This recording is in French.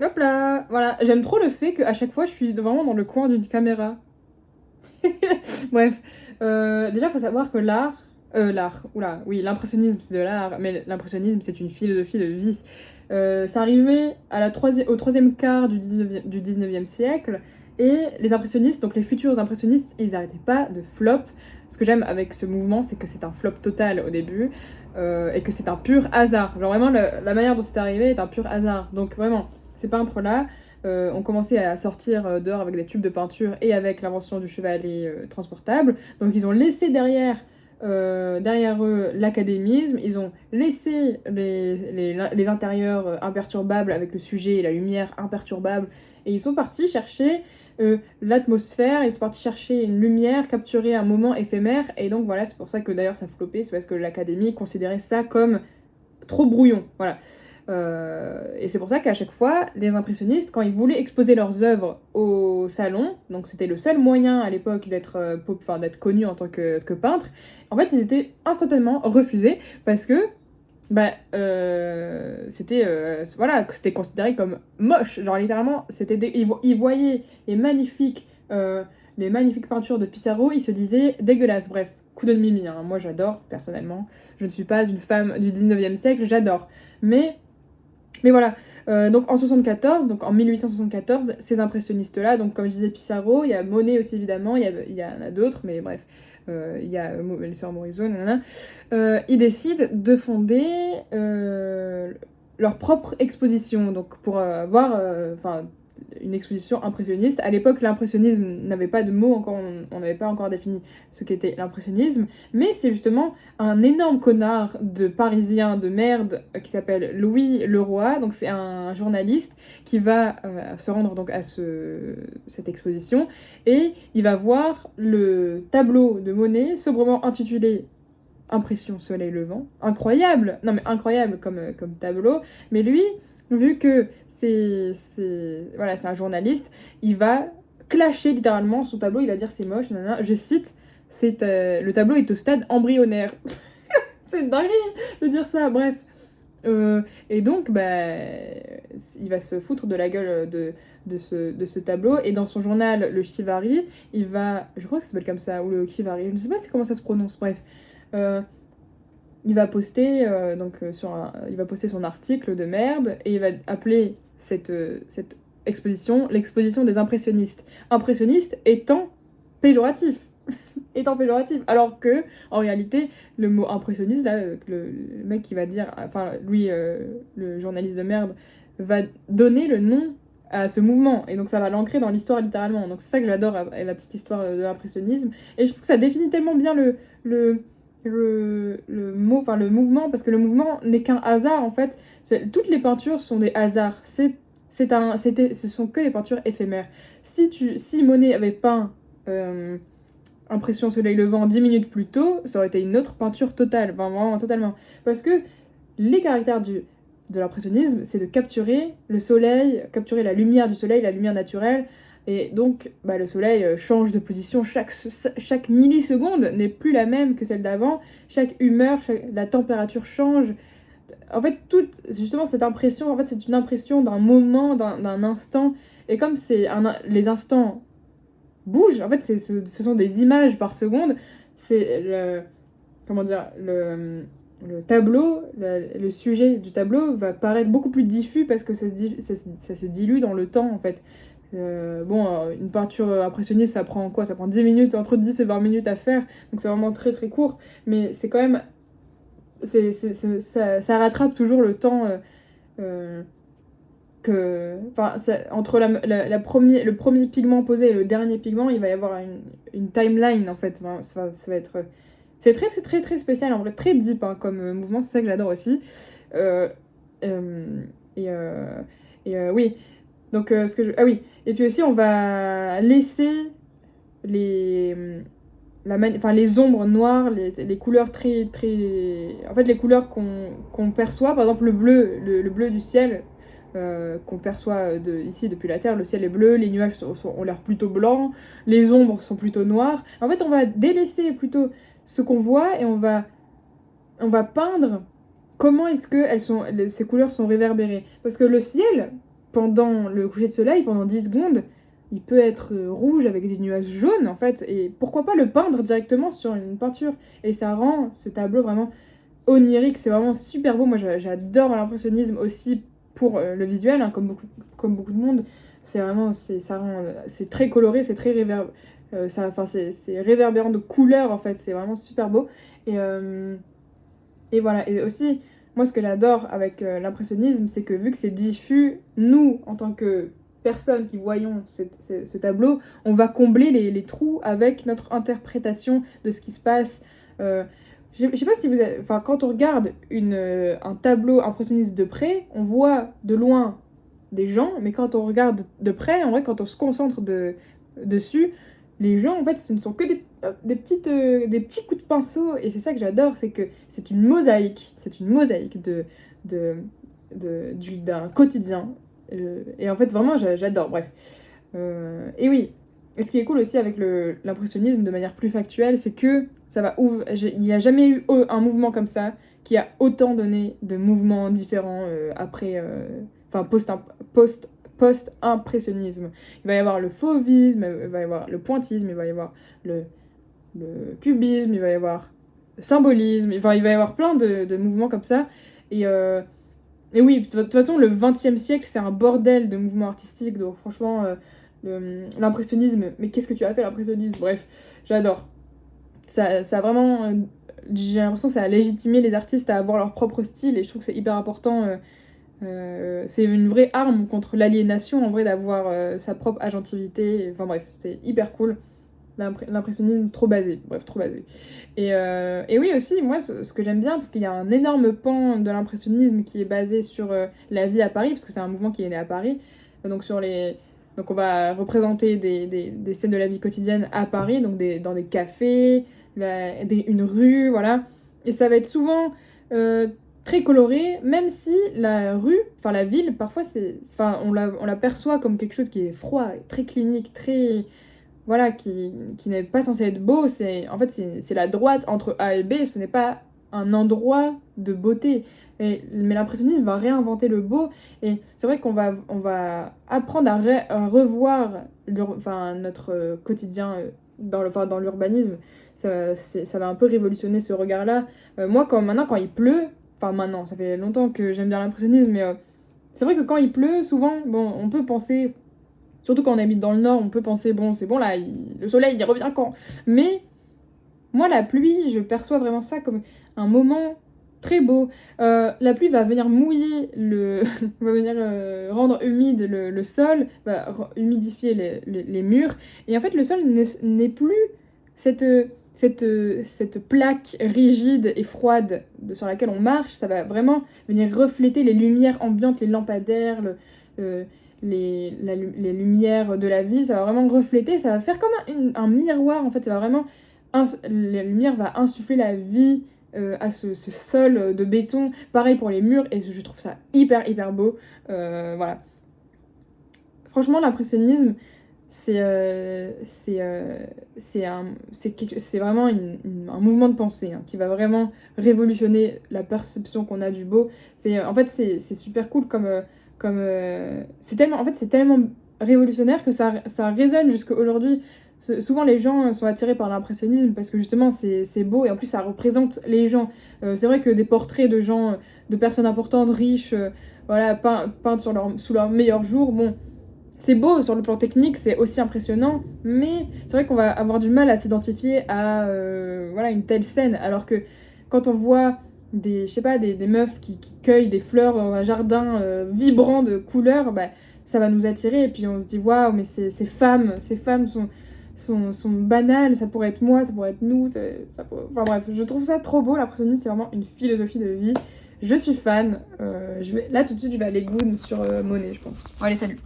Hop là, voilà. J'aime trop le fait qu'à chaque fois, je suis vraiment dans le coin d'une caméra. Bref, déjà, il faut savoir que oui, l'impressionnisme, c'est de l'art, mais l'impressionnisme, c'est une philosophie de vie. C'est arrivé au troisième quart du 19e siècle, et les impressionnistes, donc les futurs impressionnistes, ils n'arrêtaient pas de flop. Ce que j'aime avec ce mouvement, c'est que c'est un flop total au début, et que c'est un pur hasard. Genre vraiment, la manière dont c'est arrivé est un pur hasard. Donc vraiment, ces peintres-là, ont commencé à sortir dehors avec des tubes de peinture et avec l'invention du chevalet transportable. Donc ils ont laissé derrière eux l'académisme, ils ont laissé les intérieurs imperturbables avec le sujet et la lumière imperturbable, et ils sont partis chercher l'atmosphère, ils sont partis chercher une lumière, capturer un moment éphémère, et donc voilà, c'est pour ça que d'ailleurs ça flopait, c'est parce que l'académie considérait ça comme trop brouillon, voilà. Et c'est pour ça qu'à chaque fois, les impressionnistes, quand ils voulaient exposer leurs œuvres au salon, donc c'était le seul moyen à l'époque d'être connu en tant que peintre, en fait, ils étaient instantanément refusés parce que c'était considéré comme moche. Genre littéralement, ils voyaient les magnifiques peintures de Pissarro, ils se disaient dégueulasses. Bref, coup de mimi, hein. Moi j'adore personnellement. Je ne suis pas une femme du 19e siècle, j'adore. Mais voilà, donc en 1874, ces impressionnistes-là, donc comme je disais Pissarro, il y a Monet aussi évidemment, il y en a d'autres, mais bref, il y a les sœurs Morisot, nanana, ils décident de fonder leur propre exposition, donc pour avoir une exposition impressionniste. À l'époque, l'impressionnisme n'avait pas de mot encore, on n'avait pas encore défini ce qu'était l'impressionnisme, mais c'est justement un énorme connard de parisien de merde qui s'appelle Louis Leroy, donc c'est un journaliste qui va se rendre donc à cette exposition, et il va voir le tableau de Monet sobrement intitulé Impression soleil levant. Incroyable, non mais incroyable comme tableau, mais lui, vu que c'est un journaliste, il va clasher littéralement son tableau, il va dire c'est moche, nanana. Je cite, le tableau est au stade embryonnaire. C'est dingue de dire ça, bref. Et donc, il va se foutre de la gueule de ce tableau. Et dans son journal, le Chivari, je crois que ça s'appelle comme ça, ou le Chivari, je ne sais pas comment ça se prononce, bref. Euh, il va poster il va poster son article de merde, et il va appeler cette exposition l'exposition des impressionnistes. Impressionniste étant péjoratif, alors que en réalité le mot impressionniste là, le mec qui va dire, enfin lui, le journaliste de merde, va donner le nom à ce mouvement, et donc ça va l'ancrer dans l'histoire littéralement. Donc c'est ça que j'adore, la petite histoire de l'impressionnisme, et je trouve que ça définit tellement bien le le mouvement, parce que le mouvement n'est qu'un hasard en fait. Toutes les peintures sont des hasards, ce sont que des peintures éphémères. Si Monet avait peint Impression soleil levant 10 minutes plus tôt, ça aurait été une autre peinture totale, enfin, vraiment totalement. Parce que les caractères de l'impressionnisme, c'est de capturer le soleil, capturer la lumière du soleil, la lumière naturelle. Et donc, le soleil change de position chaque milliseconde, n'est plus la même que celle d'avant. Chaque humeur, la température change. En fait, justement, cette impression, en fait, c'est une impression d'un moment, d'un instant. Et comme les instants bougent, en fait, ce sont des images par seconde. C'est comment dire, le tableau, le sujet du tableau va paraître beaucoup plus diffus parce que ça se dilue dans le temps en fait. Une peinture impressionniste, ça prend quoi? Ça prend 10 minutes, entre 10 et 20 minutes à faire, donc c'est vraiment très très court, mais c'est quand même. Ça rattrape toujours le temps entre le premier pigment posé et le dernier pigment, il va y avoir une timeline en fait. Enfin, ça va être. C'est très, très, très spécial, en vrai, très deep hein, comme mouvement, c'est ça que j'adore aussi. Euh, euh, oui, donc ah oui, et puis aussi on va laisser les, les ombres noires, les couleurs très, très. En fait, les couleurs qu'on perçoit, par exemple le bleu du ciel. Qu'on perçoit ici depuis la Terre, le ciel est bleu, les nuages ont l'air plutôt blancs, les ombres sont plutôt noires. En fait, on va délaisser plutôt ce qu'on voit, et on va peindre comment est-ce que ces couleurs sont réverbérées. Parce que le ciel, pendant le coucher de soleil, pendant 10 secondes, il peut être rouge avec des nuages jaunes en fait, et pourquoi pas le peindre directement sur une peinture, et ça rend ce tableau vraiment onirique, c'est vraiment super beau. Moi j'adore l'impressionnisme aussi pour le visuel, hein, comme beaucoup de monde, c'est vraiment, c'est très coloré, c'est très c'est réverbérant de couleurs en fait, c'est vraiment super beau, et voilà, et aussi, moi ce que j'adore avec l'impressionnisme, c'est que vu que c'est diffus, nous, en tant que personnes qui voyons ce tableau, on va combler les trous avec notre interprétation de ce qui se passe. Je sais pas si vous avez... Enfin, quand on regarde un tableau impressionniste de près, on voit de loin des gens, mais quand on regarde de près, en vrai, quand on se concentre dessus, les gens, en fait, ce ne sont que des petits coups de pinceau, et c'est ça que j'adore, c'est que c'est une mosaïque d'un quotidien, et en fait, vraiment, j'adore, bref. Et oui, et ce qui est cool aussi avec l'impressionnisme de manière plus factuelle, c'est que il n'y a jamais eu un mouvement comme ça qui a autant donné de mouvements différents après, enfin post-impressionnisme. Il va y avoir le fauvisme, il va y avoir le pointisme, il va y avoir le cubisme, il va y avoir le symbolisme, enfin il va y avoir plein de mouvements comme ça. Et oui, de toute façon, le XXe siècle, c'est un bordel de mouvements artistiques, donc franchement, l'impressionnisme, mais qu'est-ce que tu as fait l'impressionnisme? Bref, j'adore. Ça a vraiment, j'ai l'impression que ça a légitimé les artistes à avoir leur propre style, et je trouve que c'est hyper important. C'est une vraie arme contre l'aliénation, en vrai, d'avoir sa propre agentivité. Enfin bref, c'est hyper cool. L'impressionnisme trop basé, bref, trop basé. Et oui aussi, moi, ce que j'aime bien, parce qu'il y a un énorme pan de l'impressionnisme qui est basé sur la vie à Paris, parce que c'est un mouvement qui est né à Paris. Donc on va représenter des scènes de la vie quotidienne à Paris, donc dans des cafés, une rue, voilà. Et ça va être souvent très coloré, même si la rue, enfin la ville, parfois on la perçoit comme quelque chose qui est froid, très clinique, très... Voilà, qui n'est pas censé être beau. En fait, c'est la droite entre A et B, ce n'est pas un endroit de beauté. Mais l'impressionnisme va réinventer le beau, et c'est vrai on va apprendre à revoir notre quotidien dans l'urbanisme. Ça va un peu révolutionner ce regard-là. Moi, maintenant, quand il pleut, enfin maintenant, ça fait longtemps que j'aime bien l'impressionnisme, mais c'est vrai que quand il pleut, souvent, bon, on peut penser, surtout quand on habite dans le nord, on peut penser, bon, c'est bon là, le soleil, il revient quand? Mais moi, la pluie, je perçois vraiment ça comme un moment très beau. La pluie va venir mouiller va venir rendre humide le sol, va humidifier les murs. Et en fait, le sol n'est plus cette plaque rigide et froide sur laquelle on marche. Ça va vraiment venir refléter les lumières ambiantes, les lampadaires, les lumières de la ville. Ça va vraiment refléter, ça va faire comme un miroir, en fait. Ça va vraiment... La lumière va insuffler la vie à ce sol de béton. Pareil pour les murs, et je trouve ça hyper hyper beau. Voilà. Franchement, l'impressionnisme, c'est vraiment un mouvement de pensée, hein, qui va vraiment révolutionner la perception qu'on a du beau. En fait, c'est super cool c'est tellement révolutionnaire que ça résonne jusqu'à aujourd'hui. Souvent les gens sont attirés par l'impressionnisme parce que justement c'est beau, et en plus ça représente les gens. C'est vrai que des portraits de gens, de personnes importantes, riches, voilà, peintes sous leur meilleur jour, bon, c'est beau sur le plan technique, c'est aussi impressionnant, mais c'est vrai qu'on va avoir du mal à s'identifier à voilà, une telle scène, alors que quand on voit je sais pas, des meufs qui cueillent des fleurs dans un jardin vibrant de couleurs, bah, ça va nous attirer, et puis on se dit waouh, mais ces femmes sont banales, ça pourrait être moi, ça pourrait être nous, enfin bref, je trouve ça trop beau. L'impressionnisme, c'est vraiment une philosophie de vie. Je suis fan. Là tout de suite je vais aller goût sur Monet, je pense. Bon, allez, salut.